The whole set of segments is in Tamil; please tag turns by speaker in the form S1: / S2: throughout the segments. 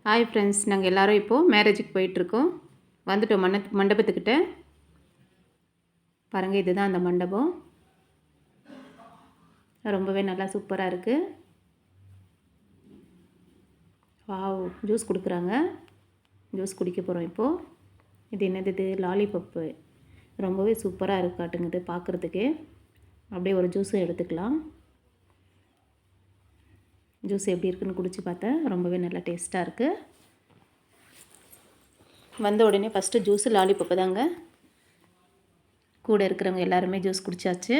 S1: ஹாய் ஃப்ரெண்ட்ஸ், நாங்கள் எல்லோரும் இப்போது மேரேஜுக்கு போயிட்டுருக்கோம். வந்துட்டோம் மண்டபத்துக்கிட்ட. பாருங்கள், இதுதான் அந்த மண்டபம். ரொம்பவே நல்லா சூப்பராக இருக்குது. வாவ், ஜூஸ் கொடுக்குறாங்க. ஜூஸ் குடிக்க போகிறோம் இப்போது. இது என்னது? இது லாலிபப்பு. ரொம்பவே சூப்பராக இருக்கு காட்டுங்குது பார்க்குறதுக்கு. அப்படியே ஒரு ஜூஸும் எடுத்துக்கலாம். ஜூஸ் எப்படி இருக்குன்னு குடிச்சு பார்த்தேன். ரொம்பவே நல்லா டேஸ்ட்டாக இருக்குது. வந்த உடனே ஃபஸ்ட்டு ஜூஸு லாலிபப்பு தாங்க. கூட இருக்கிறவங்க எல்லாருமே ஜூஸ் குடித்தாச்சு.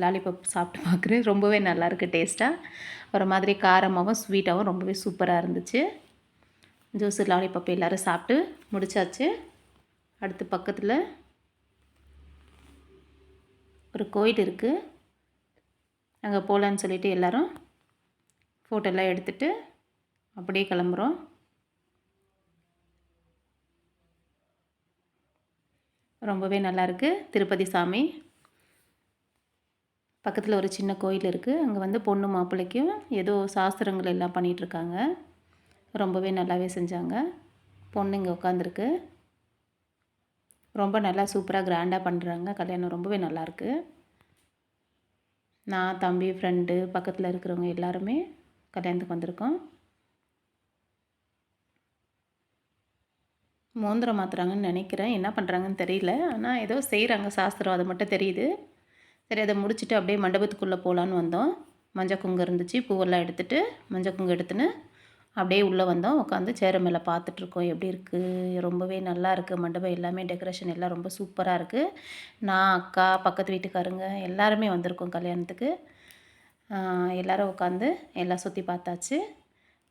S1: லாலிபப் சாப்பிட்டு பார்க்குறேன். ரொம்பவே நல்லாயிருக்கு டேஸ்ட்டாக. ஒரு மாதிரி காரமாகவும் ஸ்வீட்டாகவும் ரொம்பவே சூப்பராக இருந்துச்சு. ஜூஸு லாலிபப் எல்லோரும் சாப்பிட்டு முடித்தாச்சு. அடுத்து பக்கத்தில் ஒரு கோயில் இருக்குது. அங்கே போகலான்னு சொல்லிவிட்டு எல்லோரும் ஃபோட்டோலாம் எடுத்துகிட்டு அப்படியே கிளம்புறோம். ரொம்பவே நல்லாயிருக்கு. திருப்பதி சாமி பக்கத்தில் ஒரு சின்ன கோயில் இருக்குது. அங்கே வந்து பொண்ணு மாப்பிள்ளைக்கும் ஏதோ சாஸ்திரங்கள் எல்லாம் பண்ணிகிட்ருக்காங்க. ரொம்பவே நல்லாவே செஞ்சாங்க. பொண்ணு இங்கே உட்காந்துருக்கு. ரொம்ப நல்லா சூப்பராக கிராண்டாக பண்ணுறாங்க கல்யாணம். ரொம்பவே நல்லாயிருக்கு. நான், தம்பி, ஃப்ரெண்டு, பக்கத்தில் இருக்கிறவங்க எல்லாருமே கல்யாணத்துக்கு வந்திருக்கோம். மோந்திரம் மாற்றுறாங்கன்னு நினைக்கிறேன். என்ன பண்ணுறாங்கன்னு தெரியல. ஆனால் ஏதோ செய்கிறாங்க சாஸ்திரம், அது மட்டும் தெரியுது. சரி, அதை முடிச்சுட்டு அப்படியே மண்டபத்துக்குள்ளே போகலான்னு வந்தோம். மஞ்சள் குங்கு இருந்துச்சு. பூவெல்லாம் எடுத்துகிட்டு மஞ்சள் குங்கு எடுத்துன்னு அப்படியே உள்ளே வந்தோம். உட்காந்து சேரை மேலே பார்த்துட்ருக்கோம். எப்படி இருக்குது? ரொம்பவே நல்லா இருக்குது. மண்டபம் எல்லாமே டெக்கரேஷன் எல்லாம் ரொம்ப சூப்பராக இருக்குது. நான், அக்கா, பக்கத்து வீட்டுக்காரங்க எல்லாருமே வந்திருக்கோம் கல்யாணத்துக்கு. எல்லோரும் உட்காந்து எல்லாம் சுற்றி பார்த்தாச்சு.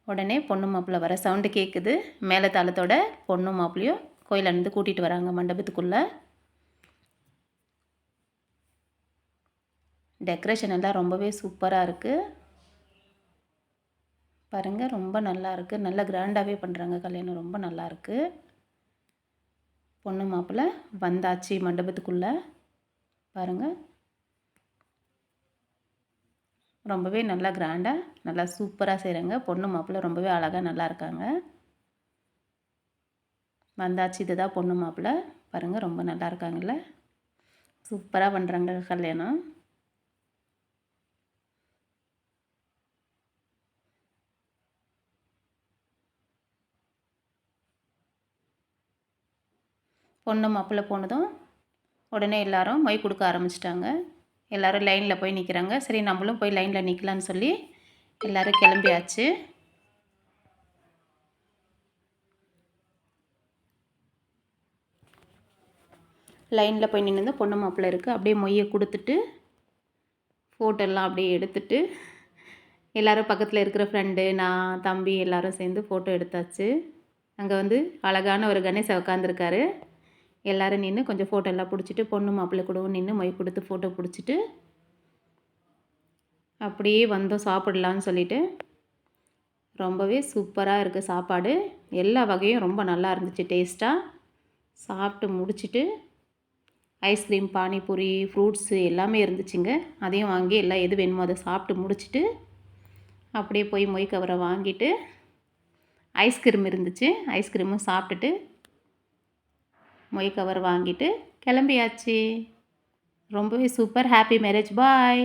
S1: உடனே பொண்ணு மாப்பிள்ளை வர சவுண்டு கேட்குது. மேலே தாளத்தோட பொண்ணு மாப்பிள்ளையும் கோயிலேருந்து கூட்டிகிட்டு வராங்க மண்டபத்துக்குள்ளே. டெக்கரேஷன் எல்லாம் ரொம்பவே சூப்பராக இருக்குது. பாருங்கள், ரொம்ப நல்லா இருக்குது. நல்லா கிராண்டாகவே பண்ணுறாங்க கல்யாணம். ரொம்ப நல்லாயிருக்கு. பொண்ணு மாப்பிள்ளை வந்தாச்சு மண்டபத்துக்குள்ளே. பாருங்கள், ரொம்பவே நல்லா கிராண்டாக நல்லா சூப்பராக செய்கிறாங்க. பொண்ணு மாப்பிள்ளை ரொம்பவே அழகாக நல்லா இருக்காங்க. வந்தாச்சு. இதுதான் பொண்ணு மாப்பிள்ளை. பாருங்கள், ரொம்ப நல்லா இருக்காங்கல்ல. சூப்பராக பண்ணுறாங்க கல்யாணம். பொண்ணு மாப்பிள்ளை போனதும் உடனே எல்லாரும் மொய் கொடுக்க ஆரம்பிச்சிட்டாங்க. எல்லோரும் லைனில் போய் நிற்கிறாங்க. சரி, நம்மளும் போய் லைனில் நிற்கலான்னு சொல்லி எல்லோரும் கிளம்பியாச்சு. லைனில் போய் நின்று பொண்ணு மாப்பிள்ளை இருக்குது. அப்படியே மொய்யை கொடுத்துட்டு ஃபோட்டோலாம் அப்படியே எடுத்துட்டு எல்லோரும் பக்கத்தில் இருக்கிற ஃப்ரெண்டு, நான், தம்பி எல்லோரும் சேர்ந்து ஃபோட்டோ எடுத்தாச்சு. அங்கே வந்து அழகான ஒரு கணேசை உட்காந்துருக்காரு. எல்லோரும் நின்று கொஞ்சம் ஃபோட்டோலாம் பிடிச்சிட்டு பொண்ணு மாப்பிள்ளை கூடவும் நின்று மொய் கொடுத்து ஃபோட்டோ பிடிச்சிட்டு அப்படியே வந்தோம் சாப்பிடலான்னு சொல்லிவிட்டு. ரொம்பவே சூப்பராக இருக்குது சாப்பாடு. எல்லா வகையும் ரொம்ப நல்லா இருந்துச்சு டேஸ்ட்டாக. சாப்பிட்டு முடிச்சுட்டு ஐஸ்கிரீம், பானிபூரி, ஃப்ரூட்ஸு எல்லாமே இருந்துச்சுங்க. அதையும் வாங்கி எல்லாம் எது வேணுமோ அதை சாப்பிட்டு முடிச்சுட்டு அப்படியே போய் மொய் கவரை வாங்கிட்டு ஐஸ்கிரீம் இருந்துச்சு. ஐஸ்கிரீமும் சாப்பிட்டுட்டு மொய் கவர் வாங்கிட்டு கிளம்பியாச்சு. ரொம்பவே சூப்பர். Happy marriage. பாய்.